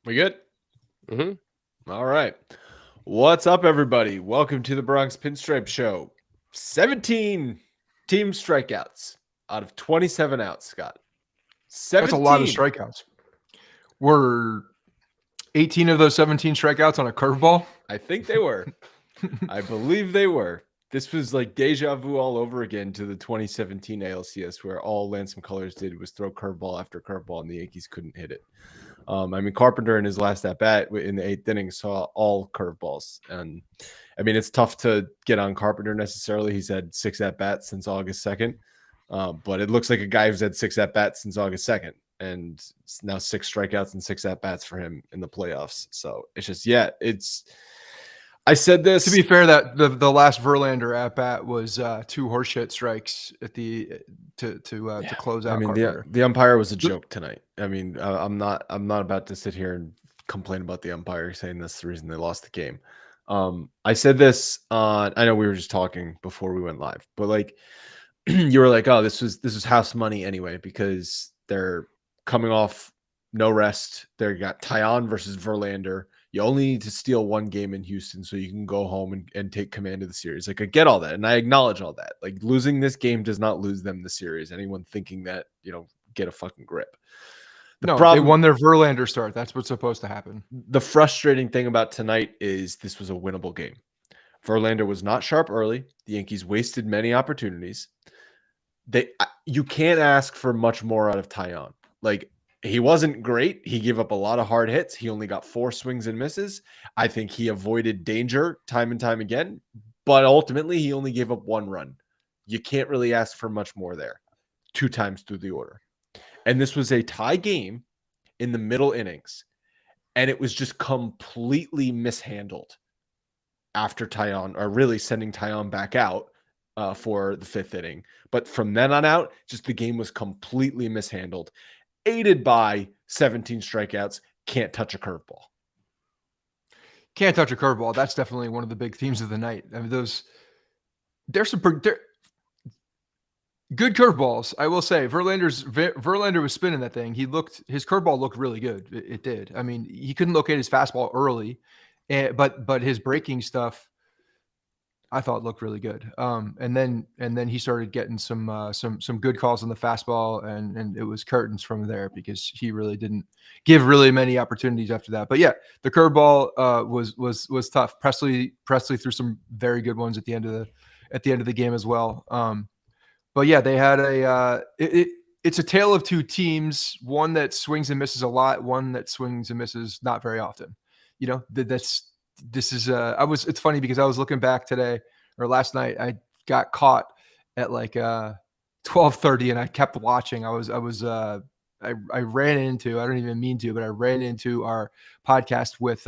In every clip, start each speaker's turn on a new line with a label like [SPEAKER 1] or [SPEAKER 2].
[SPEAKER 1] We good?
[SPEAKER 2] Mm-hmm.
[SPEAKER 1] All right. What's up, everybody? Welcome to the Bronx Pinstripe Show. 17 team strikeouts out of 27 outs, Scott.
[SPEAKER 3] That's a lot of
[SPEAKER 1] 17.
[SPEAKER 3] strikeouts. Were 18 of those 17 strikeouts on a curveball?
[SPEAKER 1] I think they were. I believe they were. This was like deja vu all over again to the 2017 ALCS, where all Lance McCullers did was throw curveball after curveball, and the Yankees couldn't hit it. Carpenter in his last at bat in the 8th inning saw all curveballs, and it's tough to get on Carpenter necessarily. He's had 6 at bats since August 2nd, but it looks like a guy who's had 6 at bats since August 2nd, and it's now 6 strikeouts and 6 at bats for him in the playoffs. So it's just, I said this.
[SPEAKER 3] To be fair, that the last Verlander at bat was 2 horseshit strikes at the to close out.
[SPEAKER 1] The umpire was a joke tonight. I'm not about to sit here and complain about the umpire saying that's the reason they lost the game. I said this on. I know we were just talking before we went live, but like you were like, oh, this was house money anyway because they're coming off no rest. They got Taillon versus Verlander. You only need to steal 1 game in Houston so you can go home and take command of the series. Like, I get all that, and I acknowledge all that. Like, losing this game does not lose them the series. Anyone thinking that, get a fucking grip.
[SPEAKER 3] They won their Verlander start. That's what's supposed to happen.
[SPEAKER 1] The frustrating thing about tonight is this was a winnable game. Verlander was not sharp early. The Yankees wasted many opportunities. You can't ask for much more out of Taillon. Like, he wasn't great. He gave up a lot of hard hits. He only got 4 swings and misses. I think he avoided danger time and time again, but ultimately he only gave up 1 run. You can't really ask for much more there 2 times through the order. And this was a tie game in the middle innings, and it was just completely mishandled after Taillon, or really sending Taillon back out for the 5th inning. But from then on out, just the game was completely mishandled. Aided by 17 strikeouts, can't touch a curveball.
[SPEAKER 3] Can't touch a curveball. That's definitely one of the big themes of the night. I mean, there's some good curveballs. I will say, Verlander was spinning that thing. His curveball looked really good. It did. I mean, he couldn't locate his fastball early, but his breaking stuff, I thought looked really good. And then he started getting some good calls on the fastball, and it was curtains from there because he really didn't give really many opportunities after that. But yeah, the curveball was tough. Presley threw some very good ones at the end of the game as well. But yeah, they had it's a tale of 2 teams. One that swings and misses a lot. One that swings and misses not very often. It's funny because I was looking back today or last night. I got caught at like 12:30 and I kept watching. I ran into, I don't even mean to, but I ran into our podcast with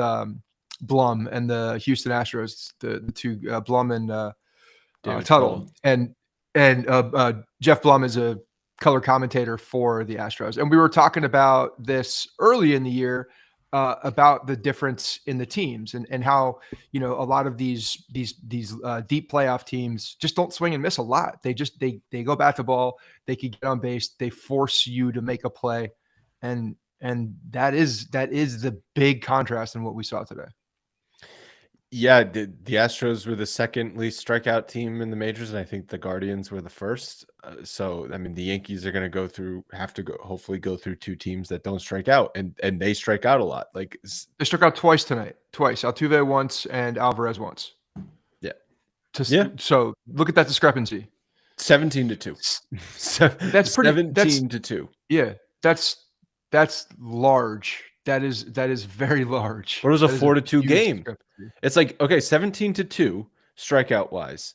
[SPEAKER 3] Blum and the Houston Astros, the 2 Blum and Tuttle, and Jeff Blum is a color commentator for the Astros, and we were talking about this early in the year. About the difference in the teams and how, a lot of these deep playoff teams just don't swing and miss a lot. They go bat to ball. They can get on base. They force you to make a play. And that is the big contrast in what we saw today.
[SPEAKER 1] Yeah, the Astros were the 2nd least strikeout team in the majors, and I think the Guardians were the 1st. So, the Yankees are going to hopefully go through 2 teams that don't strike out, and they strike out a lot. Like,
[SPEAKER 3] they struck out twice tonight. Altuve once and Alvarez once.
[SPEAKER 1] Yeah.
[SPEAKER 3] So look at that discrepancy.
[SPEAKER 1] 17-2.
[SPEAKER 3] That's pretty.
[SPEAKER 1] 17-2.
[SPEAKER 3] Yeah, that's large. That is very large.
[SPEAKER 1] But it was a 4-2 game. It's like, okay, 17-2 strikeout wise.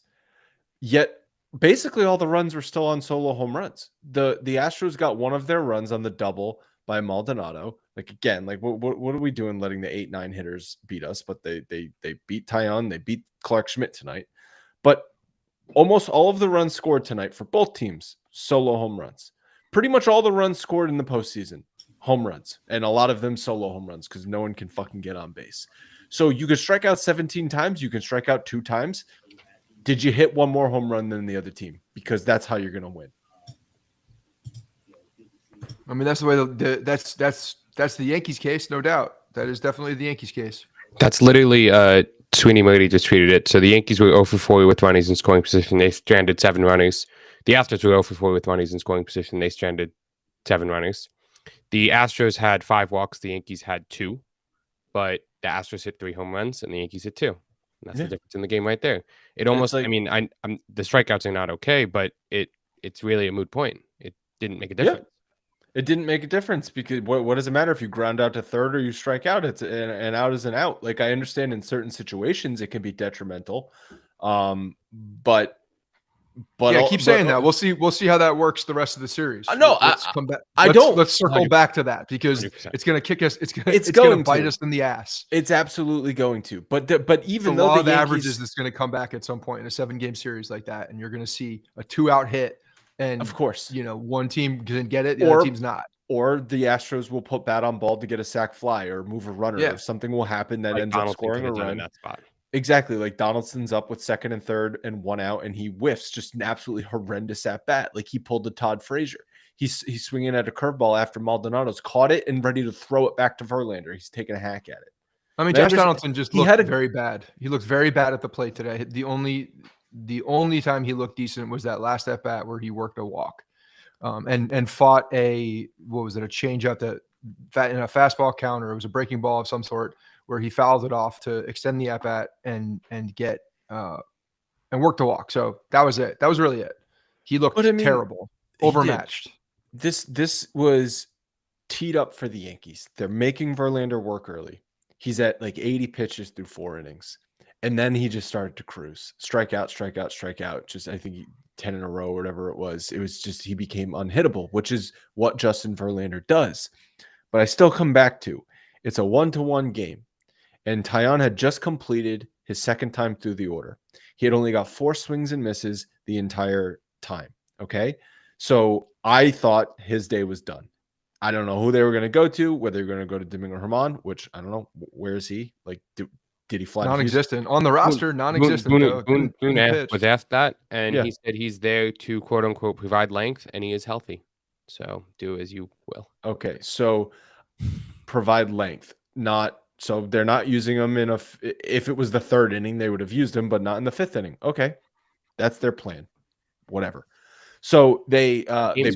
[SPEAKER 1] Yet basically all the runs were still on solo home runs. The Astros got one of their runs on the double by Maldonado. Like, again, like what are we doing letting the 8-9 hitters beat us? But they beat Taillon, they beat Clark Schmidt tonight. But almost all of the runs scored tonight for both teams, solo home runs. Pretty much all the runs scored in the postseason, home runs, and a lot of them solo home runs because no one can fucking get on base. So you could strike out 17 times, you can strike out 2 times. Did you hit 1 more home run than the other team? Because that's how you're going to win.
[SPEAKER 3] I mean, that's the way that's the Yankees case, no doubt. That is definitely the Yankees case.
[SPEAKER 2] That's literally Sweeney Moody just tweeted it. So the Yankees were 0 for 4 with runners in scoring position. They stranded 7 runners. The Astros were 0 for 4 with runners in scoring position. They stranded 7 runners. The Astros had 5 walks. The Yankees had 2. But the Astros hit 3 home runs and the Yankees hit 2. And that's the difference in the game right there. It almost,
[SPEAKER 1] like,
[SPEAKER 2] I mean, I'm the strikeouts are not okay, but it's really a moot point. It didn't make a difference.
[SPEAKER 1] It didn't make a difference because what does it matter if you ground out to third or you strike out? It's an out is an out. Like, I understand in certain situations it can be detrimental, but
[SPEAKER 3] yeah, keep saying that. We'll see how that works the rest of the series.
[SPEAKER 1] No,
[SPEAKER 3] let's come back. Let's circle
[SPEAKER 2] 100%.
[SPEAKER 3] back to that because
[SPEAKER 2] 100%.
[SPEAKER 3] it's going to kick us. It's going to bite us in the ass.
[SPEAKER 1] It's absolutely going to. But even
[SPEAKER 3] the
[SPEAKER 1] though
[SPEAKER 3] law
[SPEAKER 1] the
[SPEAKER 3] of
[SPEAKER 1] Yankees,
[SPEAKER 3] averages is going to come back at some point in a 7-game series like that, and you're going to see a 2-out hit, and
[SPEAKER 1] of course,
[SPEAKER 3] one team can get it, the other team's not.
[SPEAKER 1] Or the Astros will put bat on ball to get a sac fly or move a runner. Or something will happen that ends up scoring a run.
[SPEAKER 2] In that spot.
[SPEAKER 1] Exactly. Like Donaldson's up with second and third and 1 out, and he whiffs just an absolutely horrendous at bat. Like he pulled the Todd Frazier. He's swinging at a curveball after Maldonado's caught it and ready to throw it back to Verlander. He's taking a hack at it.
[SPEAKER 3] I mean, Josh Donaldson just looked very bad. He looked very bad at the plate today. The only time he looked decent was that last at bat where he worked a walk. And fought a changeup that in a fastball counter. It was a breaking ball of some sort where he fouled it off to extend the at bat and get and work the walk. So that was it. That was really it. He looked terrible, overmatched.
[SPEAKER 1] This was teed up for the Yankees. They're making Verlander work early. He's at like 80 pitches through 4 innings, and then he just started to cruise, strike out. Just I think 10 in a row or whatever it was. It was just he became unhittable, which is what Justin Verlander does. But I still come back to it's a 1-1 game, and Taillon had just completed his second time through the order. He had only got 4 swings and misses the entire time. Okay, so I thought his day was done. I don't know who they were going to go to, whether they're going to go to Domingo Germán, which I don't know. Where is he? Like, did he fly?
[SPEAKER 3] Non-existent on the roster. Non-existent.
[SPEAKER 2] Boone was asked that, and he said he's there to quote unquote provide length, and he is healthy. So do as you will.
[SPEAKER 1] Okay, so provide length, not so they're not using him in if it was the 3rd inning, they would have used him, but not in the 5th inning. Okay, that's their plan. Whatever. So they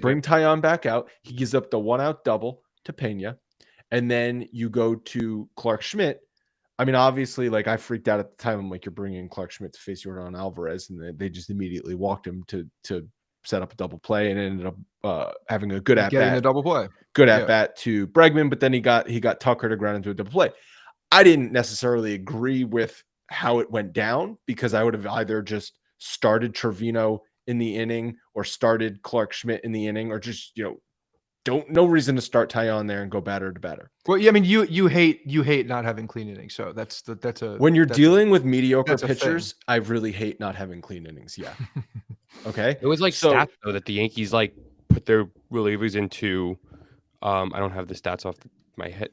[SPEAKER 1] bring Taillon back out. He gives up the 1-out double to Pena, and then you go to Clark Schmidt. I mean, obviously, like I freaked out at the time. I'm like, you're bringing Clark Schmidt to face Yordan Alvarez, and they just immediately walked him to set up a double play, and ended up having a good at bat.
[SPEAKER 3] Getting a double play.
[SPEAKER 1] Good at bat to Bregman, but then he got Tucker to ground into a double play. I didn't necessarily agree with how it went down because I would have either just started Trevino in the inning or started Clark Schmidt in the inning, or just no reason to start Taillon there and go batter to batter.
[SPEAKER 3] Well, yeah, I mean, you hate not having clean innings, so that's
[SPEAKER 1] when you're dealing with mediocre pitchers, I really hate not having clean innings. Yeah. Okay.
[SPEAKER 2] It was like stats though that the Yankees like put their relievers into. I don't have the stats off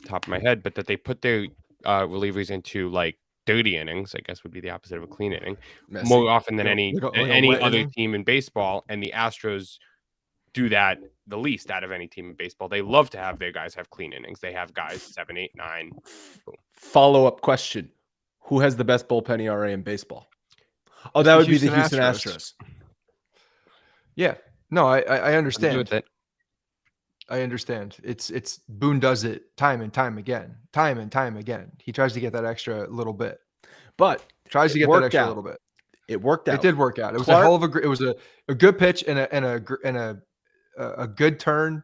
[SPEAKER 2] top of my head, but that they put their relievers into like 30 innings, I guess would be the opposite of a clean inning, more often than any other team in baseball. And the Astros do that the least out of any team in baseball. They love to have their guys have clean innings. They have guys 7, 8, 9. Boom.
[SPEAKER 1] Follow-up question. Who has the best bullpen ERA in baseball? Oh, that would be the Houston Astros.
[SPEAKER 3] Yeah. No, I understand. I understand. It's Boone does it time and time again. He tries to get that extra little bit, but tries to get that extra little bit.
[SPEAKER 1] It worked out.
[SPEAKER 3] It did work out. It was a hell of it was a good pitch and a good turn.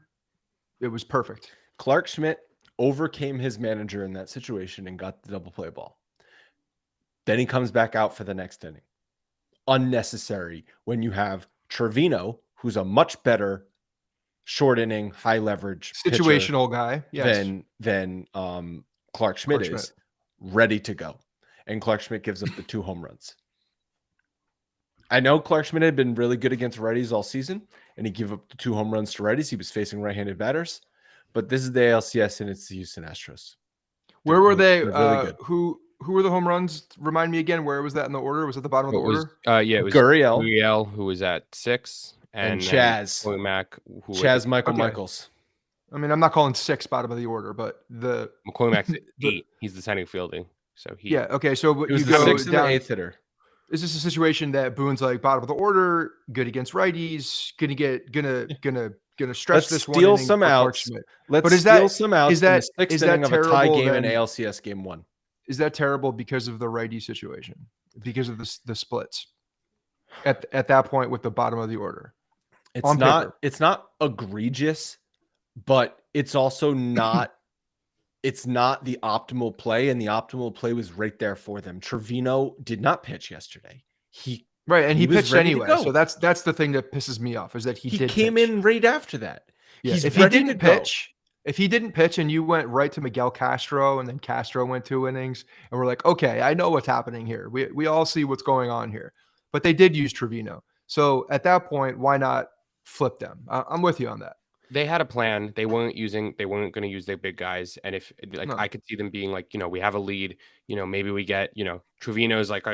[SPEAKER 3] It was perfect.
[SPEAKER 1] Clark Schmidt overcame his manager in that situation and got the double play ball. Then he comes back out for the next inning. Unnecessary when you have Trevino, who's a much better short inning, high leverage
[SPEAKER 3] situational guy
[SPEAKER 1] than Clark Schmidt is, ready to go. And Clark Schmidt gives up the 2 home runs. I know Clark Schmidt had been really good against righties all season, and he gave up the 2 home runs to righties. He was facing right-handed batters, but this is the ALCS, and it's the Houston Astros.
[SPEAKER 3] Where were they? Really good. Who were the home runs? Remind me again. Where was that in the order? Was it the bottom of the order?
[SPEAKER 2] It was Gurriel, who was at 6, and
[SPEAKER 1] Chaz
[SPEAKER 2] Mac,
[SPEAKER 1] Michaels.
[SPEAKER 3] I mean, I'm not calling 6 bottom of the order, but
[SPEAKER 2] McCormack's at
[SPEAKER 3] the
[SPEAKER 2] 8. He's the center fielder. So he
[SPEAKER 3] yeah. Okay, so
[SPEAKER 1] It was
[SPEAKER 3] you
[SPEAKER 1] the
[SPEAKER 3] go
[SPEAKER 1] 6th and the
[SPEAKER 3] down.
[SPEAKER 1] 8th hitter.
[SPEAKER 3] Is this a situation that Boone's like bottom of the order, good against righties, gonna stretch
[SPEAKER 1] Let's
[SPEAKER 3] this one
[SPEAKER 1] steal
[SPEAKER 3] inning
[SPEAKER 1] some
[SPEAKER 3] for Clark
[SPEAKER 1] outs.
[SPEAKER 3] Schmidt?
[SPEAKER 1] Let's
[SPEAKER 3] But is
[SPEAKER 1] steal
[SPEAKER 3] that
[SPEAKER 1] some outs
[SPEAKER 3] is that
[SPEAKER 1] in the 6th
[SPEAKER 3] is that
[SPEAKER 1] inning of a tie
[SPEAKER 3] terrible
[SPEAKER 1] game in
[SPEAKER 3] then?
[SPEAKER 1] ALCS Game 1.
[SPEAKER 3] Is that terrible because of the righty situation? Because of the splits at that point with the bottom of the order?
[SPEAKER 1] It's
[SPEAKER 3] On
[SPEAKER 1] not
[SPEAKER 3] paper.
[SPEAKER 1] it's not egregious, but it's also not it's not the optimal play, and the optimal play was right there for them. Trevino did not pitch yesterday.
[SPEAKER 3] Right, and he
[SPEAKER 1] was
[SPEAKER 3] pitched
[SPEAKER 1] ready to
[SPEAKER 3] anyway.
[SPEAKER 1] go.
[SPEAKER 3] So that's the thing that pisses me off is that he did
[SPEAKER 1] came
[SPEAKER 3] pitch.
[SPEAKER 1] in right after that.
[SPEAKER 3] Yeah,
[SPEAKER 1] He's
[SPEAKER 3] if he
[SPEAKER 1] ready to
[SPEAKER 3] didn't
[SPEAKER 1] go.
[SPEAKER 3] pitch, if he didn't pitch and you went right to Miguel Castro and then Castro went 2 innings and we're like, okay, I know what's happening here. We all see what's going on here. But they did use Trevino. So at that point, why not flip them? I'm with you on that.
[SPEAKER 2] They had a plan. They weren't going to use their big guys. And if like,
[SPEAKER 3] No.
[SPEAKER 2] I could see them being like, we have a lead, maybe we get, Trevino's like,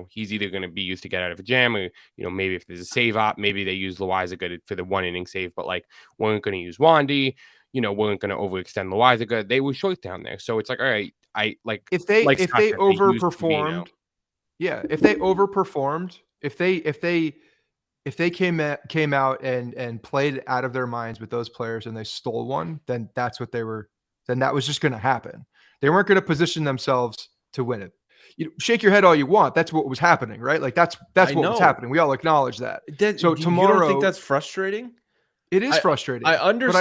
[SPEAKER 2] he's either going to be used to get out of a jam or, maybe if there's a save op, maybe they use Loizaga for the 1 inning save, but like, weren't going to use Wandy, weren't going to overextend Loizaga. They were short down there. So it's like, all right,
[SPEAKER 3] if they
[SPEAKER 2] Scott said, they used Trevino.
[SPEAKER 3] overperformed, yeah, if they overperformed, if they came out and played out of their minds with those players and they stole one, then that's what then that was just going to happen. They weren't going to position themselves to win it. You shake your head all you want. That's what was happening, right? Like that's what was happening. We all acknowledge that. So tomorrow,
[SPEAKER 1] you don't think that's frustrating?
[SPEAKER 3] It is frustrating.
[SPEAKER 1] I understand.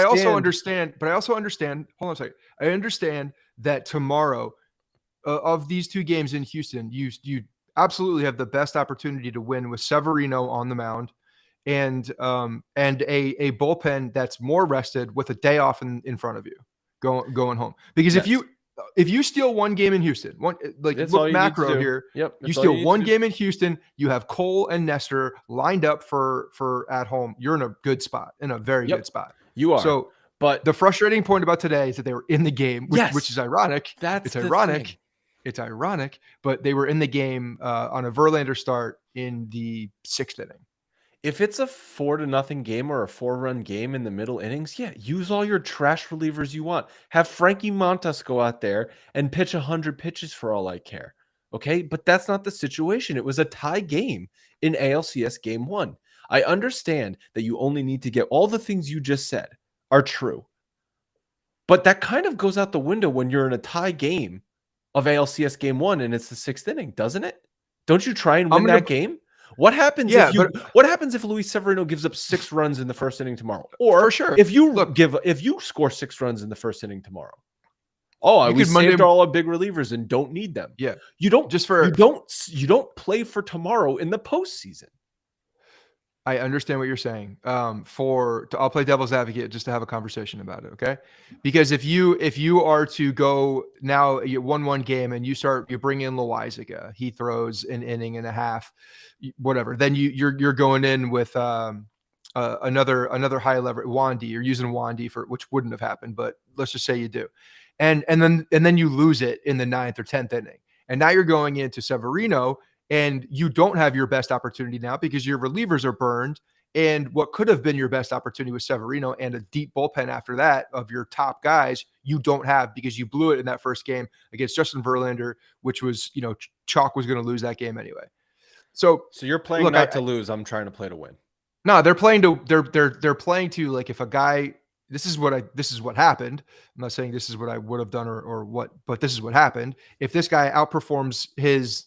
[SPEAKER 3] But I also understand. Hold on a second. I understand that tomorrow of these 2 games in Houston, you absolutely have the best opportunity to win with Severino on the mound and a bullpen that's more rested with a day off in front of you going home. Because if you steal 1 game in Houston, look macro here, you steal 1 game in Houston, you have Cole and Nestor lined up for at home. You're in a good spot, in a very good spot.
[SPEAKER 1] You are.
[SPEAKER 3] So, but the frustrating point about today is that they were in the game, which is ironic. It's ironic. It's ironic, but they were in the game on a Verlander start in the 6th inning.
[SPEAKER 1] If it's a 4-0 game or a 4-run game in the middle innings, use all your trash relievers you want. Have Frankie Montas go out there and pitch 100 pitches for all I care. Okay, but that's not the situation. It was a tie game in ALCS Game 1. I understand that you only need to get all the things you just said are true, but that kind of goes out the window when you're in a tie game of ALCS Game 1 and it's the 6th inning, doesn't it? Don't you try and win that game? What happens if Luis Severino gives up 6 runs in the first inning tomorrow? Or
[SPEAKER 3] for sure,
[SPEAKER 1] if you score 6 runs in the first inning tomorrow. We saved all our big relievers and don't need them.
[SPEAKER 3] Yeah.
[SPEAKER 1] You don't play for tomorrow in the postseason.
[SPEAKER 3] I understand what you're saying. I'll play devil's advocate just to have a conversation about it, okay? Because if you are to go now, you 1-1 game and you bring in Loizaga, he throws an inning and a half, whatever. Then you're going in with another high level Wandy. You're using Wandy which wouldn't have happened, but let's just say you do, and then you lose it in the 9th or 10th inning, and now you're going into Severino. And you don't have your best opportunity now because your relievers are burned. And what could have been your best opportunity with Severino and a deep bullpen after that of your top guys, you don't have because you blew it in that first game against Justin Verlander, which was, Chalk was going to lose that game anyway. So
[SPEAKER 1] you're playing not to lose. I'm trying to play to win.
[SPEAKER 3] No, they're playing to like if a guy. This is what happened. I'm not saying this is what I would have done or what, but this is what happened. If this guy outperforms his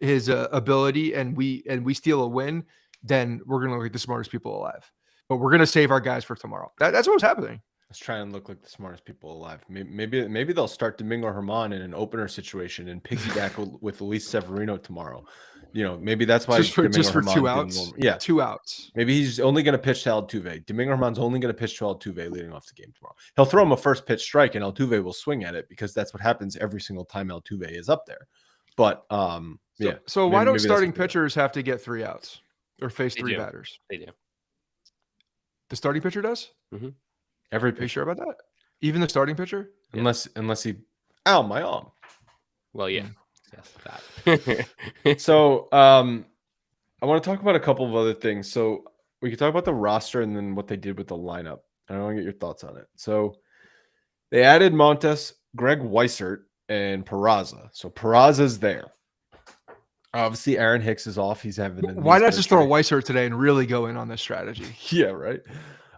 [SPEAKER 3] ability and we steal a win, then we're going to look like the smartest people alive, but we're going to save our guys for tomorrow. That's what's happening.
[SPEAKER 1] Let's try and look like the smartest people alive. Maybe they'll start Domingo Germán in an opener situation and piggyback with Luis Severino tomorrow. Maybe that's why
[SPEAKER 3] just for 2 outs. 2 outs.
[SPEAKER 1] Maybe he's only going to pitch to Altuve. Domingo Germán's only going to pitch to Altuve leading off the game tomorrow. He'll throw him a first pitch strike and Altuve will swing at it because that's what happens every single time Altuve is up there. But
[SPEAKER 3] So why don't starting pitchers have to get 3 outs or face 3 batters?
[SPEAKER 2] They do.
[SPEAKER 3] The starting pitcher does?
[SPEAKER 2] Mm-hmm.
[SPEAKER 1] Every
[SPEAKER 3] pitcher. Are you sure about that? Even the starting pitcher?
[SPEAKER 1] Unless he, my arm.
[SPEAKER 2] Well, yeah. Yes, that.
[SPEAKER 1] So I want to talk about a couple of other things. So we can talk about the roster and then what they did with the lineup. I want to get your thoughts on it. So they added Montes, Greg Weissert, and Peraza. So Peraza's there. Obviously, Aaron Hicks is off. He's having a
[SPEAKER 3] Why
[SPEAKER 1] knee
[SPEAKER 3] not just throw
[SPEAKER 1] surgery.
[SPEAKER 3] Weissert today and really go in on this strategy?
[SPEAKER 1] Yeah, right.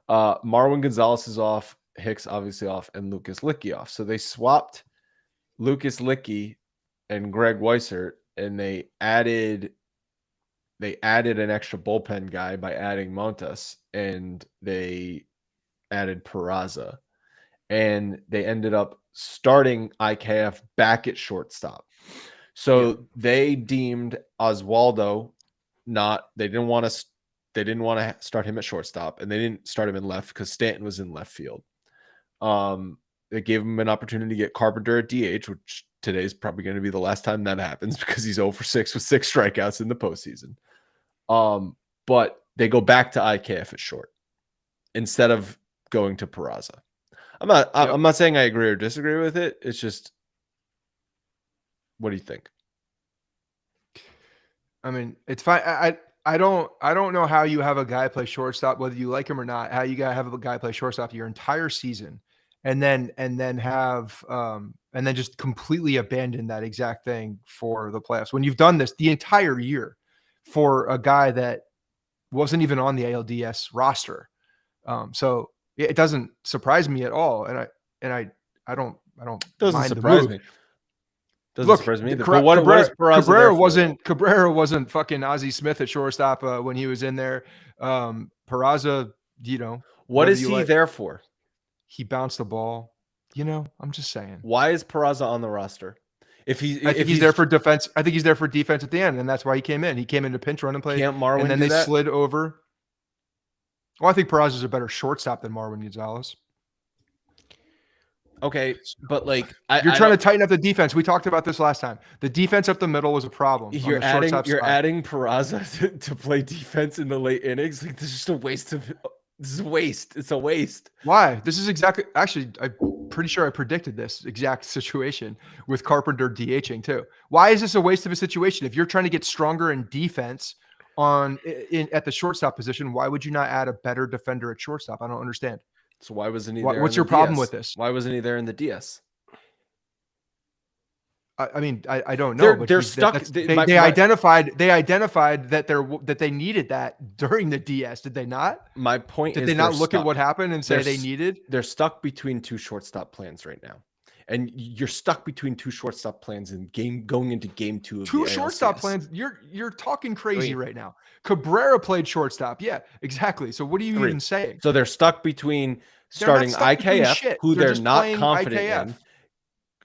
[SPEAKER 1] Marwin Gonzalez is off. Hicks obviously off, and Lucas Licky off. So they swapped Lucas Licky and Greg Weissert, and they added an extra bullpen guy by adding Montes, and they added Peraza, and they ended up starting IKF back at shortstop. So they deemed Oswaldo they didn't want to start him at shortstop, and they didn't start him in left because Stanton was in left field. They gave him an opportunity to get Carpenter at DH, which today's probably going to be the last time that happens because he's 0 for 6 with 6 strikeouts in the postseason. But they go back to IKF at short instead of going to Peraza. I'm not saying I agree or disagree with it. It's just, what do you think?
[SPEAKER 3] I mean, it's fine. I don't know how you have a guy play shortstop, whether you like him or not, how you gotta have a guy play shortstop your entire season and then just completely abandon that exact thing for the playoffs. When you've done this the entire year for a guy that wasn't even on the ALDS roster. So it doesn't surprise me at all. And I don't
[SPEAKER 1] Doesn't
[SPEAKER 3] mind
[SPEAKER 1] surprise
[SPEAKER 3] the move.
[SPEAKER 1] me. Doesn't surprise me either. But
[SPEAKER 3] Cabrera wasn't fucking Ozzie Smith at shortstop when he was in there. Peraza,
[SPEAKER 1] what is he there for?
[SPEAKER 3] He bounced the ball. I'm just saying.
[SPEAKER 1] Why is Peraza on the roster? I think
[SPEAKER 3] he's there for defense. I think he's there for defense at the end, and that's why he came in. He came in to pinch run and play.
[SPEAKER 1] Can't Marwin
[SPEAKER 3] and then
[SPEAKER 1] do
[SPEAKER 3] they
[SPEAKER 1] that?
[SPEAKER 3] slid over. Well, I think Peraza's a better shortstop than Marwin Gonzalez.
[SPEAKER 1] Okay, but
[SPEAKER 3] you're trying to tighten up the defense. We talked about this last time. The defense up the middle was a problem.
[SPEAKER 1] You're adding Peraza to play defense in the late innings. This is just a waste of. This is a waste. It's a waste.
[SPEAKER 3] Why? This is exactly. Actually, I'm pretty sure I predicted this exact situation with Carpenter DHing too. Why is this a waste of a situation? If you're trying to get stronger in defense at the shortstop position, why would you not add a better defender at shortstop? I don't understand.
[SPEAKER 1] So why wasn't he there?
[SPEAKER 3] What's your problem with this?
[SPEAKER 1] Why wasn't he there in the DS?
[SPEAKER 3] I mean, I don't know.
[SPEAKER 1] They're stuck.
[SPEAKER 3] They identified that they needed that during the DS. Did they not?
[SPEAKER 1] My point is,
[SPEAKER 3] did they not look at what happened and say they needed?
[SPEAKER 1] They're stuck between two shortstop plans right now, and you're stuck between two shortstop plans in going into game 2 of
[SPEAKER 3] two
[SPEAKER 1] the
[SPEAKER 3] shortstop
[SPEAKER 1] ALCS.
[SPEAKER 3] Plans. You're talking crazy right now. Cabrera played shortstop. Yeah, exactly. So what are you even saying?
[SPEAKER 1] So they're stuck between starting IKF, who they're not confident in.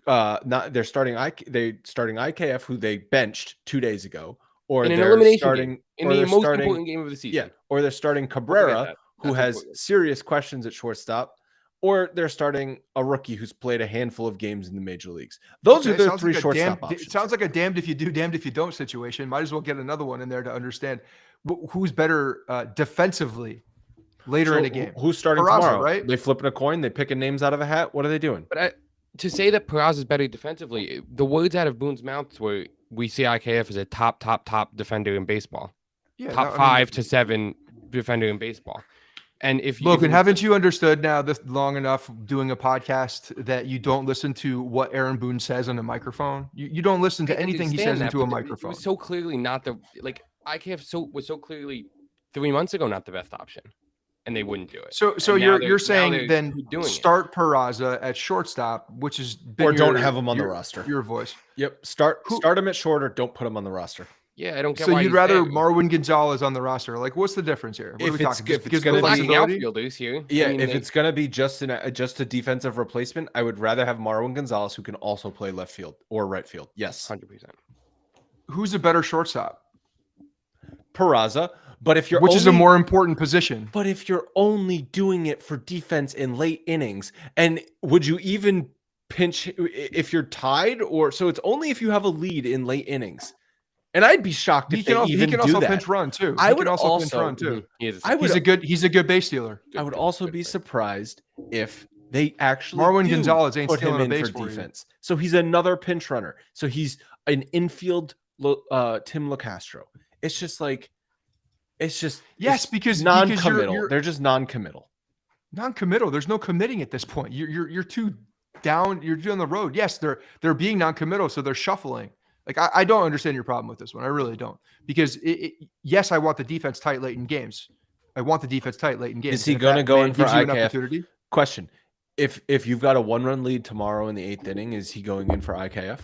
[SPEAKER 1] They're starting IKF, who they benched 2 days ago, or
[SPEAKER 2] in an
[SPEAKER 1] they're
[SPEAKER 2] elimination
[SPEAKER 1] starting
[SPEAKER 2] game, in the most important game of the season.
[SPEAKER 1] Yeah, or they're starting Cabrera, who has serious questions at shortstop, or they're starting a rookie who's played a handful of games in the major leagues. Those are their three shortstop options.
[SPEAKER 3] It sounds like a damned if you do, damned if you don't situation. Might as well get another one in there to understand who's better defensively later in a game.
[SPEAKER 1] Who's starting
[SPEAKER 3] Peraza,
[SPEAKER 1] tomorrow?
[SPEAKER 3] right?
[SPEAKER 1] They flipping a coin. They picking names out of a hat. What are they doing?
[SPEAKER 2] But to say that Peraza is better defensively, the words out of Boone's mouth were, we see IKF as a top defender in baseball. Yeah, top 5 to 7 defender in baseball. And
[SPEAKER 3] haven't you understood now this long enough doing a podcast that you don't listen to what Aaron Boone says on a microphone? You don't listen to anything he says into a microphone.
[SPEAKER 2] It was so clearly not IKF was so clearly 3 months ago not the best option. And they wouldn't do it.
[SPEAKER 3] So you're saying then start Peraza at shortstop, which is
[SPEAKER 1] or don't have him on the roster.
[SPEAKER 3] Your voice.
[SPEAKER 1] Yep. Start him at short or don't put him on the roster.
[SPEAKER 2] Yeah, I don't get.
[SPEAKER 3] So you'd rather Marwin Gonzalez on the roster? What's the difference here? What are we talking?
[SPEAKER 1] If it's going to be
[SPEAKER 2] outfielders here,
[SPEAKER 1] yeah. If it's going to be just a defensive replacement, I would rather have Marwin Gonzalez, who can also play left field or right field. Yes,
[SPEAKER 2] 100%.
[SPEAKER 3] Who's a better shortstop?
[SPEAKER 1] Peraza. But if
[SPEAKER 3] is a more important position.
[SPEAKER 1] But if you're only doing it for defense in late innings, and would you even pinch if you're tied, or so it's only if you have a lead in late innings? And I'd be shocked if he can
[SPEAKER 3] also pinch run too.
[SPEAKER 1] I would also pinch run too.
[SPEAKER 3] He's a good base stealer.
[SPEAKER 1] I would also be surprised if they actually
[SPEAKER 3] Marwin Gonzalez ain't
[SPEAKER 1] put
[SPEAKER 3] stealing
[SPEAKER 1] him
[SPEAKER 3] a
[SPEAKER 1] in
[SPEAKER 3] base
[SPEAKER 1] for
[SPEAKER 3] for
[SPEAKER 1] defense. So he's another pinch runner. So he's an infield Tim LaCastro. It's just
[SPEAKER 3] yes, because
[SPEAKER 1] non-committal. They're just non-committal.
[SPEAKER 3] Non-committal. There's no committing at this point. You're too down. You're on the road. Yes, they're being non-committal, so they're shuffling. Like I don't understand your problem with this one. I really don't. Because yes, I want the defense tight late in games. I want the defense tight late in games.
[SPEAKER 1] Is he going to go in for
[SPEAKER 3] IKF?
[SPEAKER 1] Question: If you've got a 1-run lead tomorrow in the 8th inning, is he going in for IKF?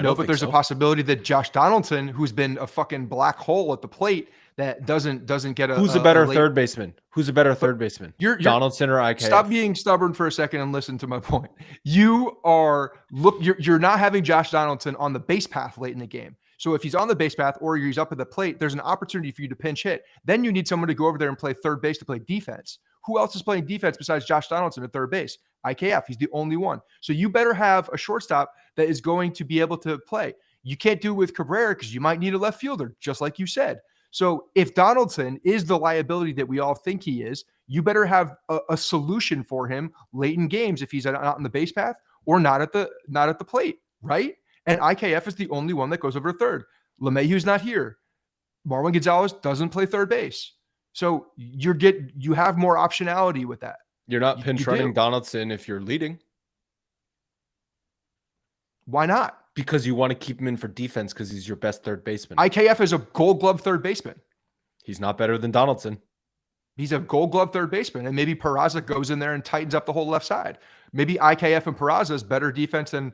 [SPEAKER 3] No, but there's a possibility that Josh Donaldson, who's been a fucking black hole at the plate, that doesn't get a.
[SPEAKER 1] Who's a better third baseman? Who's a better third baseman? You're Donaldson or IKF?
[SPEAKER 3] Stop being stubborn for a second and listen to my point. You're not having Josh Donaldson on the base path late in the game. So if he's on the base path or he's up at the plate, there's an opportunity for you to pinch hit. Then you need someone to go over there and play third base to play defense. Who else is playing defense besides Josh Donaldson at third base? IKF. He's the only one. So you better have a shortstop that is going to be able to play. You can't do it with Cabrera because you might need a left fielder, just like you said. So if Donaldson is the liability that we all think he is, you better have a solution for him late in games if he's not on the base path or not at the plate, right? And IKF is the only one that goes over third. LeMahieu's not here. Marwin Gonzalez doesn't play third base. So you have more optionality with that.
[SPEAKER 1] You're not pinch running Donaldson if you're leading.
[SPEAKER 3] Why not?
[SPEAKER 1] Because you want to keep him in for defense because he's your best third baseman.
[SPEAKER 3] IKF is a Gold Glove third baseman.
[SPEAKER 1] He's not better than Donaldson.
[SPEAKER 3] He's a Gold Glove third baseman, and maybe Peraza goes in there and tightens up the whole left side. Maybe IKF and Peraza is better defense than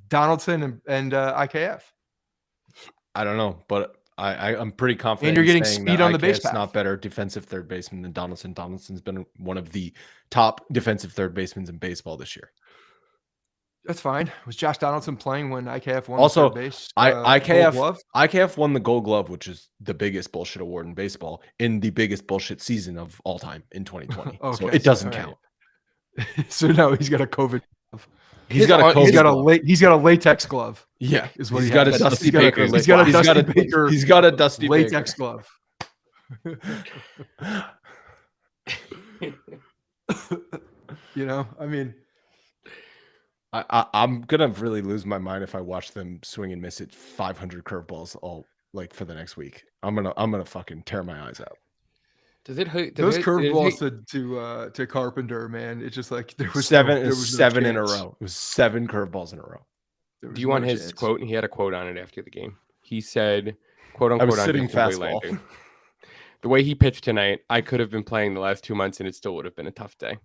[SPEAKER 3] Donaldson and IKF.
[SPEAKER 1] I don't know, but I'm pretty confident.
[SPEAKER 3] And you're getting speed on the base path.
[SPEAKER 1] Not better defensive third baseman than Donaldson. Donaldson's been one of the top defensive third basemen in baseball this year.
[SPEAKER 3] That's fine. Was Josh Donaldson playing when IKF won
[SPEAKER 1] also,
[SPEAKER 3] the third base?
[SPEAKER 1] IKF won the Gold Glove, which is the biggest bullshit award in baseball, in the biggest bullshit season of all time in 2020. Okay, so it doesn't count.
[SPEAKER 3] So no, he's got a COVID glove.
[SPEAKER 1] He's got
[SPEAKER 3] a latex glove.
[SPEAKER 1] Yeah,
[SPEAKER 3] is what
[SPEAKER 1] he's got. A Dusty Baker.
[SPEAKER 3] He's got a Dusty Baker.
[SPEAKER 1] He's got a Dusty
[SPEAKER 3] latex glove. You know, I mean.
[SPEAKER 1] I'm gonna really lose my mind if I watch them swing and miss it 500 curveballs all like for the next week. I'm gonna fucking tear my eyes out.
[SPEAKER 3] Those curveballs to Carpenter, man. It's just like there was
[SPEAKER 1] seven in a row. It was 7 curveballs in a row.
[SPEAKER 2] Do you want his quote? And he had a quote on it after the game. He said, "quote unquote,"
[SPEAKER 1] I was sitting fastball.
[SPEAKER 2] The way he pitched tonight, I could have been playing the last 2 months, and it still would have been a tough day.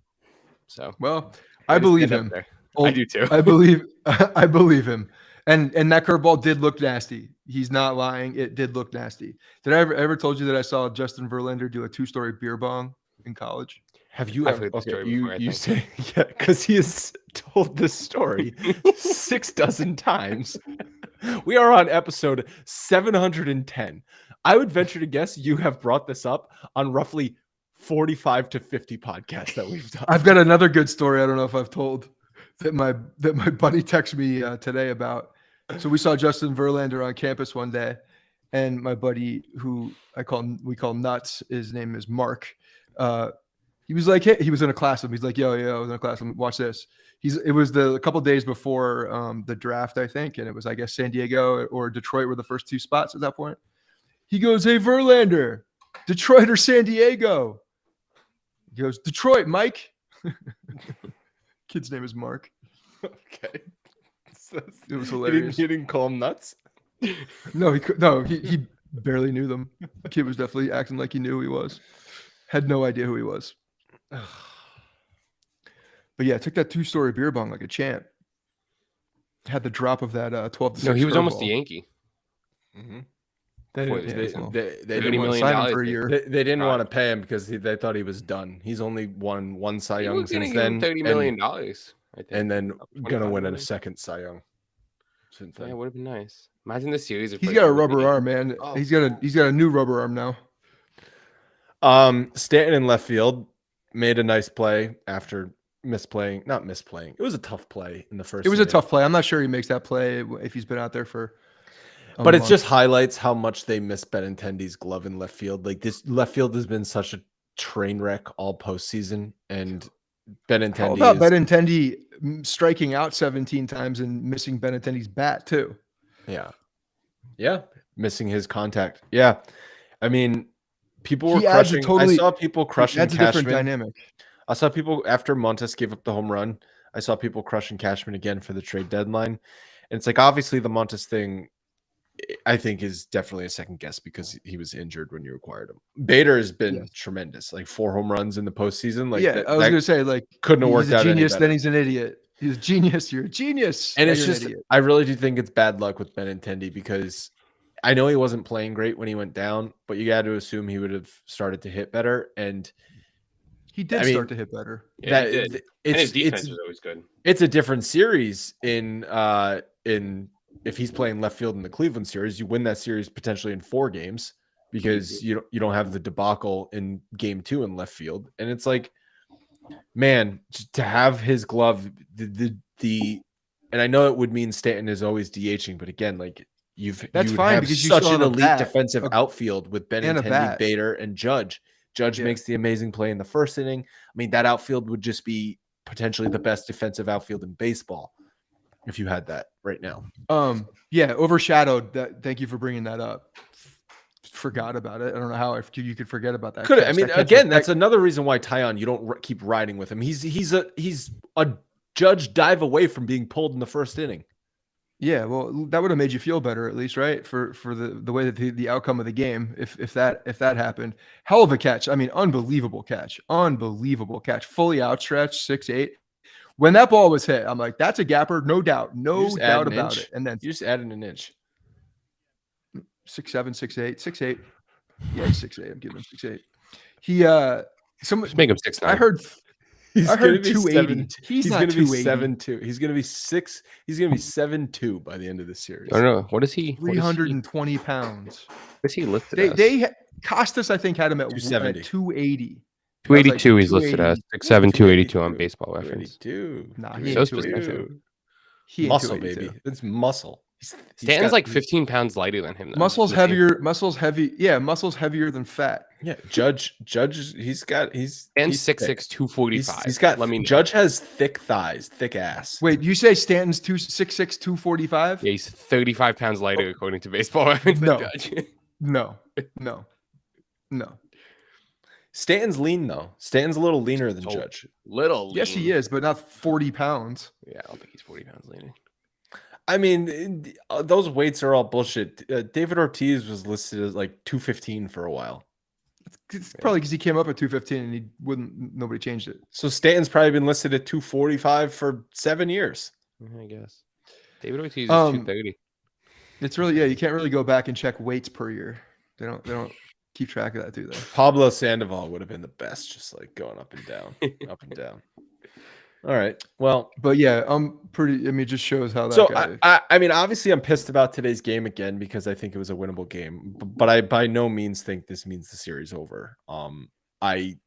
[SPEAKER 2] So,
[SPEAKER 3] well, I believe him.
[SPEAKER 2] I do too.
[SPEAKER 3] I believe him. And that curveball did look nasty. He's not lying. It did look nasty. Did I ever told you that I saw Justin Verlander do a 2-story beer bong in college?
[SPEAKER 1] Have you ever? Okay, you say yeah, because he has told this story 6 dozen times. We are on episode 710. I would venture to guess you have brought this up on roughly 45 to 50 podcasts that we've done.
[SPEAKER 3] I've got another good story. I don't know if I've told that my buddy texted me today about. So we saw Justin Verlander on campus one day, and my buddy, who we call Nuts, his name is Mark. He was like, hey, he was in a class with him. He's like, yo, I was in a class. Watch this. It was a couple days before the draft, I think, and it was, I guess, San Diego or Detroit were the first 2 spots at that point. He goes, hey, Verlander, Detroit or San Diego? He goes, Detroit, Mike. Kid's name is Mark.
[SPEAKER 1] Okay.
[SPEAKER 3] It was hilarious.
[SPEAKER 1] He didn't call him Nuts?
[SPEAKER 3] No, he barely knew them. The kid was definitely acting like he knew who he was. Had no idea who he was. But yeah, took that 2-story beer bong like a champ. Had the drop of that 12 to 6.
[SPEAKER 2] No, he was almost a Yankee.
[SPEAKER 1] Mm-hmm.
[SPEAKER 2] They
[SPEAKER 3] didn't want to sign him for a year.
[SPEAKER 1] They didn't want to pay him because they thought he was done. He's only won 1 Cy Young since then.
[SPEAKER 2] $30 million, I think.
[SPEAKER 1] And then gonna win a second Cy Young. Since then.
[SPEAKER 2] Yeah, it would have been nice. Imagine the series.
[SPEAKER 3] He's got a rubber arm, man. Oh. He's got a new rubber arm now.
[SPEAKER 1] Stanton in left field made a nice play after not misplaying. It was a tough play in the first.
[SPEAKER 3] It was a tough play. I'm not sure he makes that play if he's been out there for.
[SPEAKER 1] But it just highlights how much they miss Benintendi's glove in left field. Like this left field has been such a train wreck all postseason, and Benintendi.
[SPEAKER 3] How about Benintendi striking out 17 times and missing Benintendi's bat too?
[SPEAKER 1] Yeah, missing his contact. Yeah, I mean, people were crushing. I saw people crushing.
[SPEAKER 3] That's a different dynamic.
[SPEAKER 1] I saw people after Montes gave up the home run. I saw people crushing Cashman again for the trade deadline. And it's like, obviously the Montes thing, I think, is definitely a second guess because he was injured when you acquired him. Bader has been tremendous, like 4 home runs in the postseason. Like
[SPEAKER 3] I was gonna say, like,
[SPEAKER 1] couldn't have worked
[SPEAKER 3] he's a
[SPEAKER 1] out
[SPEAKER 3] genius,
[SPEAKER 1] any better.
[SPEAKER 3] then he's an idiot. He's a genius. You're a genius.
[SPEAKER 1] And
[SPEAKER 3] now
[SPEAKER 1] it's
[SPEAKER 3] you're an
[SPEAKER 1] just,
[SPEAKER 3] idiot.
[SPEAKER 1] I really do think it's bad luck with Benintendi because I know he wasn't playing great when he went down, but you got to assume he would have started to hit better. And
[SPEAKER 3] he did start to hit better.
[SPEAKER 2] Yeah, he did. And his defense was always good.
[SPEAKER 1] It's a different series in if he's playing left field in the Cleveland series, you win that series potentially in 4 games because you don't have the debacle in game 2 in left field. And it's like, man, to have his glove, and I know it would mean Stanton is always DHing, but again, like
[SPEAKER 3] that's fine because you
[SPEAKER 1] such
[SPEAKER 3] still
[SPEAKER 1] an
[SPEAKER 3] have
[SPEAKER 1] elite defensive outfield with Benintendi, Bader, and Judge. Judge makes the amazing play in the first inning. I mean, that outfield would just be potentially the best defensive outfield in baseball if you had that right now.
[SPEAKER 3] Overshadowed that. Thank you for bringing that up. Forgot about it. I don't know how you could forget about that.
[SPEAKER 1] I mean, again, that's another reason why Taillon, you don't keep riding with him. He's a Judge dive away from being pulled in the first inning.
[SPEAKER 3] Yeah, well, that would have made you feel better, at least, right? For the way that the outcome of the game, if that happened. Hell of a catch. I mean, unbelievable catch. Fully outstretched, 6'8". When that ball was hit, I'm like, that's a gapper, no doubt. No doubt about it. And then
[SPEAKER 1] you just added an inch.
[SPEAKER 3] 6'7", 6'8", 6'8". Yeah, he's 6'8". I'm giving him 6'8". He
[SPEAKER 2] Just make him 6'9".
[SPEAKER 3] I heard 280. He's not
[SPEAKER 1] going to be
[SPEAKER 3] 280.
[SPEAKER 1] 7'2". He's going to be 6. He's going to be 7'2" by the end of the series.
[SPEAKER 2] I don't know. What is he?
[SPEAKER 3] 320 pounds.
[SPEAKER 2] What is he listed as?
[SPEAKER 3] They Costas, I think, had him at
[SPEAKER 1] 270.
[SPEAKER 3] 280.
[SPEAKER 2] 282 he's listed as. 6'7", 282 on Baseball Reference.
[SPEAKER 1] 282.
[SPEAKER 3] Nah,
[SPEAKER 2] he ain't 282.
[SPEAKER 3] He ain't
[SPEAKER 1] muscle,
[SPEAKER 3] 282.
[SPEAKER 1] baby. It's muscle.
[SPEAKER 2] Stanton's like 15 pounds lighter than him. Though.
[SPEAKER 3] Muscle's heavier. Muscle's heavy. Yeah, muscle's heavier than fat.
[SPEAKER 1] Yeah, Judge. He's
[SPEAKER 2] Stanton's 6'6", 245.
[SPEAKER 1] He's got. Judge has thick thighs, thick ass.
[SPEAKER 3] Wait, you say Stanton's 6'6", 245?
[SPEAKER 2] Yeah, he's 35 pounds lighter according to Baseball Reference.
[SPEAKER 3] No.
[SPEAKER 1] Stanton's lean though. Stanton's a little leaner than Judge.
[SPEAKER 2] Little.
[SPEAKER 3] Yes, he is, but not 40 pounds.
[SPEAKER 2] Yeah, I don't think he's 40 pounds leaner.
[SPEAKER 1] I mean, those weights are all bullshit. David Ortiz was listed as like 215 for a while.
[SPEAKER 3] It's probably because he came up at 215 and nobody changed it.
[SPEAKER 1] So Stanton's probably been listed at 245 for 7 years.
[SPEAKER 2] I guess. David Ortiz is 230.
[SPEAKER 3] It's really, you can't really go back and check weights per year. They don't keep track of that, do they?
[SPEAKER 1] Pablo Sandoval would have been the best, just like going up and down, up and down. All right. Well,
[SPEAKER 3] but yeah, it just shows how that.
[SPEAKER 1] So
[SPEAKER 3] guy...
[SPEAKER 1] I mean, obviously, I'm pissed about today's game again because I think it was a winnable game, but I by no means think this means the series over. Again,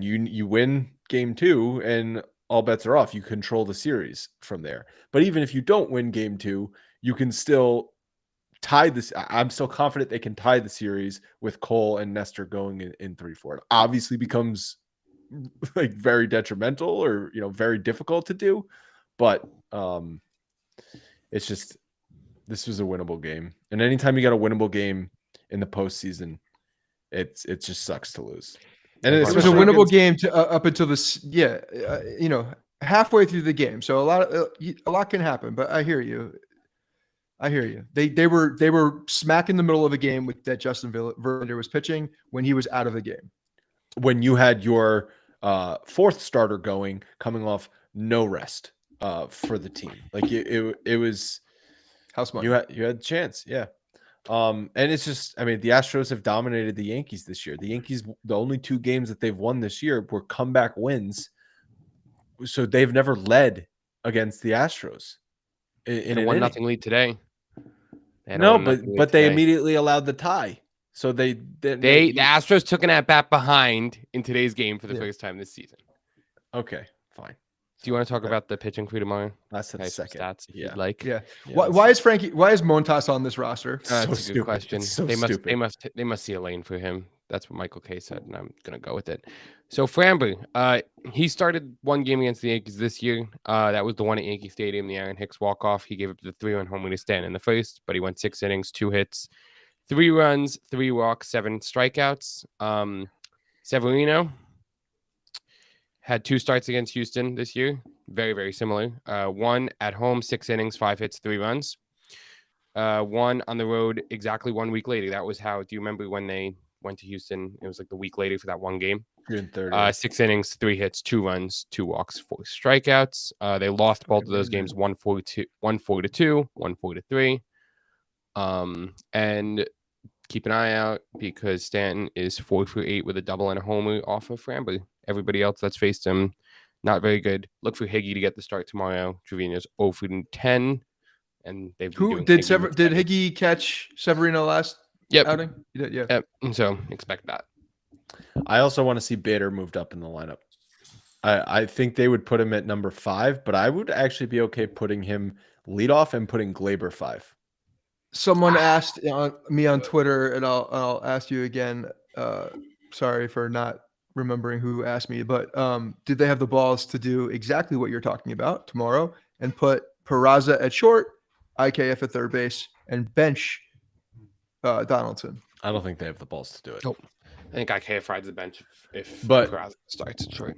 [SPEAKER 1] you win game 2 and all bets are off. You control the series from there. But even if you don't win game 2, you can still tie this. I'm still confident they can tie the series with Cole and Nestor going in 3-4. It obviously becomes like very detrimental or very difficult to do, but it's just this was a winnable game, and anytime you got a winnable game in the postseason, it just sucks to lose. And
[SPEAKER 3] it was a winnable game to up until this, halfway through the game. So a lot can happen, but I hear you. They were smack in the middle of a game with that Justin Verlander was pitching when he was out of the game.
[SPEAKER 1] When you had your 4th starter coming off no rest for the team, like it was
[SPEAKER 3] house money.
[SPEAKER 1] You had a chance, yeah. And it's just, I mean, the Astros have dominated the Yankees this year. The Yankees, the only 2 games that they've won this year were comeback wins, so they've never led against the Astros in a
[SPEAKER 2] 1-0 lead today.
[SPEAKER 1] No, but they immediately allowed the tie. So the
[SPEAKER 2] Astros took an at-bat behind in today's game for the first time this season.
[SPEAKER 1] Okay, fine.
[SPEAKER 2] Do you want to talk about the pitching crew tomorrow?
[SPEAKER 1] That's the second.
[SPEAKER 2] Stats,
[SPEAKER 1] yeah.
[SPEAKER 3] Why is Montas on this roster?
[SPEAKER 2] That's a good question.
[SPEAKER 1] So
[SPEAKER 2] they must see a lane for him. That's what Michael K said, and I'm gonna go with it. So Framber, he started 1 game against the Yankees this year. That was the one at Yankee Stadium, the Aaron Hicks walk-off. He gave up the 3-run homer to Stanton in the first, but he went 6 innings, 2 hits. 3 runs, 3 walks, 7 strikeouts. Severino, had 2 starts against Houston this year. Very, very similar. 1 at home, 6 innings, 5 hits, 3 runs. 1 on the road exactly 1 week later. That was how, do you remember when they went to Houston? It was like the week later for that one game.
[SPEAKER 1] June 30th.
[SPEAKER 2] 6 innings, 3 hits, 2 runs, 2 walks, 4 strikeouts. They lost both of those games 1-4-2, 1-4-3. And keep an eye out because Stanton is 4 for 8 with a double and a homer off of Framber. Everybody else that's faced him, not very good. Look for Higgy to get the start tomorrow. Trevino's 0 for 10, and they've been
[SPEAKER 3] Who
[SPEAKER 2] doing
[SPEAKER 3] did
[SPEAKER 2] Higgy
[SPEAKER 3] did Higgy catch Severino last outing? He did, yeah.
[SPEAKER 2] Yep. So expect that.
[SPEAKER 1] I also want to see Bader moved up in the lineup. I think they would put him at number 5, but I would actually be okay putting him leadoff and putting Glaber 5.
[SPEAKER 3] Someone asked me on Twitter, and I'll ask you again. Sorry for not remembering who asked me, but did they have the balls to do exactly what you're talking about tomorrow and put Peraza at short, IKF at third base, and bench Donaldson?
[SPEAKER 1] I don't think they have the balls to do it.
[SPEAKER 2] Nope. I think IKF rides the bench if
[SPEAKER 1] But-
[SPEAKER 2] Peraza starts at short.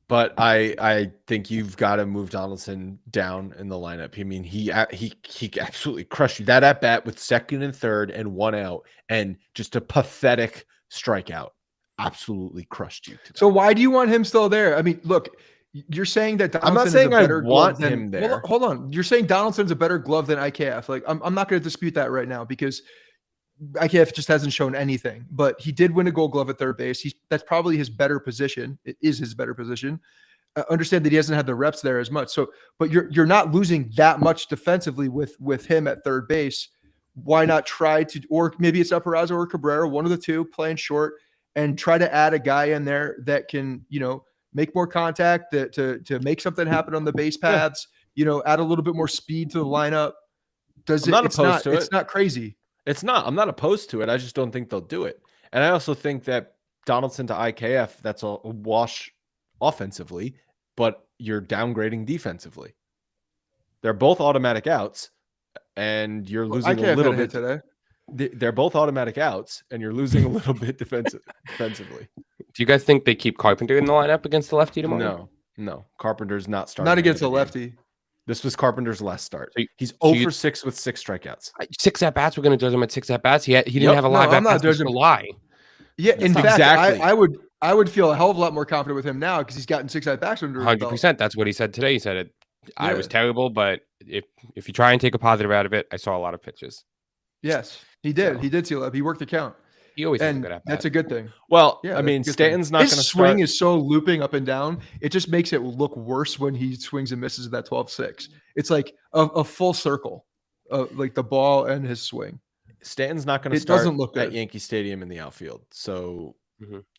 [SPEAKER 1] But I think you've got to move Donaldson down in the lineup. I mean, he absolutely crushed you. That at bat with 2nd and 3rd and 1 out and just a pathetic strikeout. Absolutely crushed you today.
[SPEAKER 3] So why do you want him still there? I mean, look, you're saying that Donaldson
[SPEAKER 1] I'm not saying
[SPEAKER 3] is a better
[SPEAKER 1] I want
[SPEAKER 3] glove
[SPEAKER 1] him
[SPEAKER 3] than,
[SPEAKER 1] there.
[SPEAKER 3] Hold on. You're saying Donaldson's a better glove than IKF. Like, I'm not going to dispute that right now because IKF just hasn't shown anything, but he did win a Gold Glove at third base. That's probably his better position. It is his better position. Understand that he hasn't had the reps there as much. So, but you're not losing that much defensively with him at third base. Why not try to, or maybe it's Peraza or Cabrera, one of the two playing short, and try to add a guy in there that can, make more contact, to make something happen on the base paths. Add a little bit more speed to the lineup.
[SPEAKER 1] I'm not opposed to it.
[SPEAKER 3] It's not crazy.
[SPEAKER 1] It's not. I'm not opposed to it. I just don't think they'll do it. And I also think that Donaldson to IKF, that's a wash offensively, but you're downgrading defensively. They're both automatic outs, and you're losing a little bit
[SPEAKER 3] today.
[SPEAKER 1] They're both automatic outs, and you're losing a little bit defensively.
[SPEAKER 2] Do you guys think they keep Carpenter in the lineup against the lefty tomorrow?
[SPEAKER 1] No. Carpenter's not starting.
[SPEAKER 3] Not against a
[SPEAKER 1] game.
[SPEAKER 3] lefty.
[SPEAKER 1] This was Carpenter's last start. He's 0 for 6 with 6 strikeouts.
[SPEAKER 2] 6 at bats. We're going to judge him at 6 at bats. He didn't have a live at bats. I'm not lie.
[SPEAKER 3] Yeah, in fact,
[SPEAKER 1] exactly.
[SPEAKER 3] I would feel a hell of a lot more confident with him now because he's gotten 6 at bats under
[SPEAKER 2] 100%. That's what he said today. He said it. Yeah. I was terrible, but if you try and take a positive out of it, I saw a lot of pitches.
[SPEAKER 3] Yes, he did.
[SPEAKER 2] So.
[SPEAKER 3] He did seal up. He worked the count.
[SPEAKER 2] He always has a
[SPEAKER 3] and
[SPEAKER 2] good at bat.
[SPEAKER 3] that's a good thing.
[SPEAKER 1] Well, yeah, I mean, Stanton's not going to
[SPEAKER 3] His
[SPEAKER 1] start.
[SPEAKER 3] swing is so looping up and down. It just makes it look worse when he swings and misses at that 12-6. It's like a full circle, like the ball and his swing.
[SPEAKER 1] Stanton's not going to start at Yankee Stadium in the outfield. So,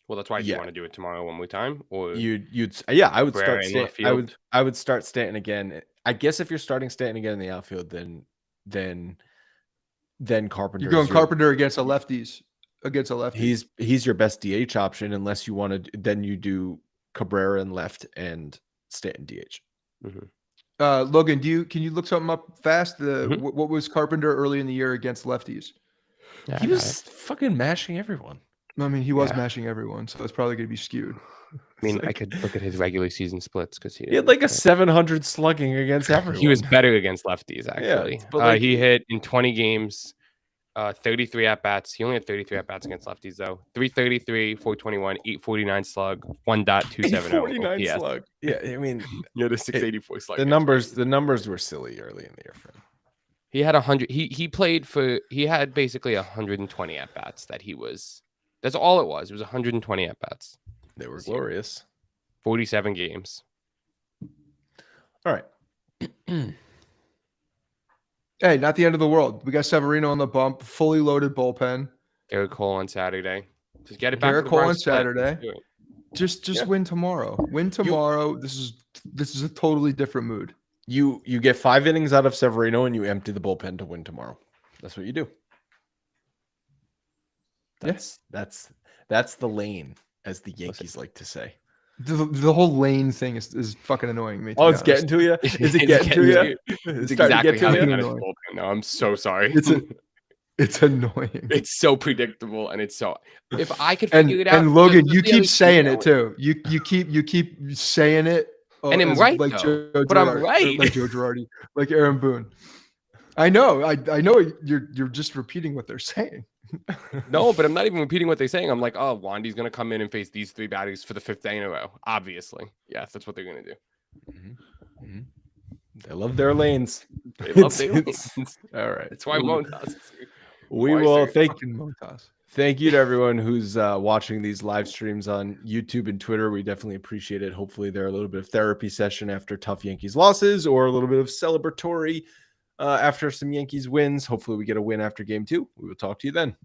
[SPEAKER 2] well, that's why you want to do it tomorrow one more time, or
[SPEAKER 1] I would start Stanton. I would start Stanton again. I guess if you're starting Stanton again in the outfield, then Carpenter.
[SPEAKER 3] You're going Carpenter against a lefties. Against a lefty.
[SPEAKER 1] He's your best DH option unless you want to. Then you do Cabrera in left and Stanton DH.
[SPEAKER 3] Logan, can you look something up fast? What was Carpenter early in the year against lefties?
[SPEAKER 1] Yeah, he was fucking mashing everyone.
[SPEAKER 3] I mean, he was mashing everyone, so it's probably going to be skewed.
[SPEAKER 2] I mean, I could look at his regular season splits because he
[SPEAKER 1] had like a 700 slugging against everyone.
[SPEAKER 2] He was better against lefties, actually. Yeah, he hit in 20 games. 33 at bats. He only had 33 at bats against lefties, though. 333, 421, 849 slug, 1.270.
[SPEAKER 1] 849 slug. Yeah, I mean,
[SPEAKER 2] he had a 684 slug.
[SPEAKER 1] The numbers were silly early in the year for him.
[SPEAKER 2] He had 100. He had basically 120 at bats that he was. That's all it was. It was 120 at bats.
[SPEAKER 1] They were glorious.
[SPEAKER 2] 47 games.
[SPEAKER 1] All right.
[SPEAKER 3] Hey, not the end of the world. We got Severino on the bump, fully loaded bullpen.
[SPEAKER 2] Garrett Cole on Saturday. Just get it back.
[SPEAKER 3] Garrett Cole on Saturday. Just win tomorrow. Win tomorrow. This is a totally different mood.
[SPEAKER 1] You get 5 innings out of Severino and you empty the bullpen to win tomorrow. That's what you do. That's the lane, as the Yankees like to say.
[SPEAKER 3] The whole lane thing is fucking annoying me.
[SPEAKER 1] It's getting to you. Is it getting to you?
[SPEAKER 2] It's exactly how they got his bullpen. No, I'm so sorry.
[SPEAKER 3] It's annoying.
[SPEAKER 2] It's so predictable, and it's so. If I could
[SPEAKER 3] And
[SPEAKER 2] figure it out,
[SPEAKER 3] and Logan,
[SPEAKER 2] just
[SPEAKER 3] you
[SPEAKER 2] the other
[SPEAKER 3] keep saying
[SPEAKER 2] team,
[SPEAKER 3] it too. You keep saying it.
[SPEAKER 2] And I'm
[SPEAKER 3] as
[SPEAKER 2] right,
[SPEAKER 3] like
[SPEAKER 2] though.
[SPEAKER 3] Joe
[SPEAKER 2] But I'm
[SPEAKER 3] Girardi,
[SPEAKER 2] right.
[SPEAKER 3] like Joe Girardi, like Aaron Boone. I know. I know. You're just repeating what they're saying.
[SPEAKER 2] No, but I'm not even repeating what they're saying. I'm like, oh, Wandy's gonna come in and face these 3 batters for the 5th day in a row. Obviously, yes, that's what they're gonna do.
[SPEAKER 1] Mm-hmm. Mm-hmm. They love their lanes.
[SPEAKER 2] They love their lanes.
[SPEAKER 1] All right.
[SPEAKER 2] That's why Montas.
[SPEAKER 1] We will
[SPEAKER 3] Fucking Montas.
[SPEAKER 1] thank you to everyone who's watching these live streams on YouTube and Twitter. We definitely appreciate it. Hopefully they're a little bit of therapy session after tough Yankees losses, or a little bit of celebratory after some Yankees wins. Hopefully we get a win after game 2. We will talk to you then.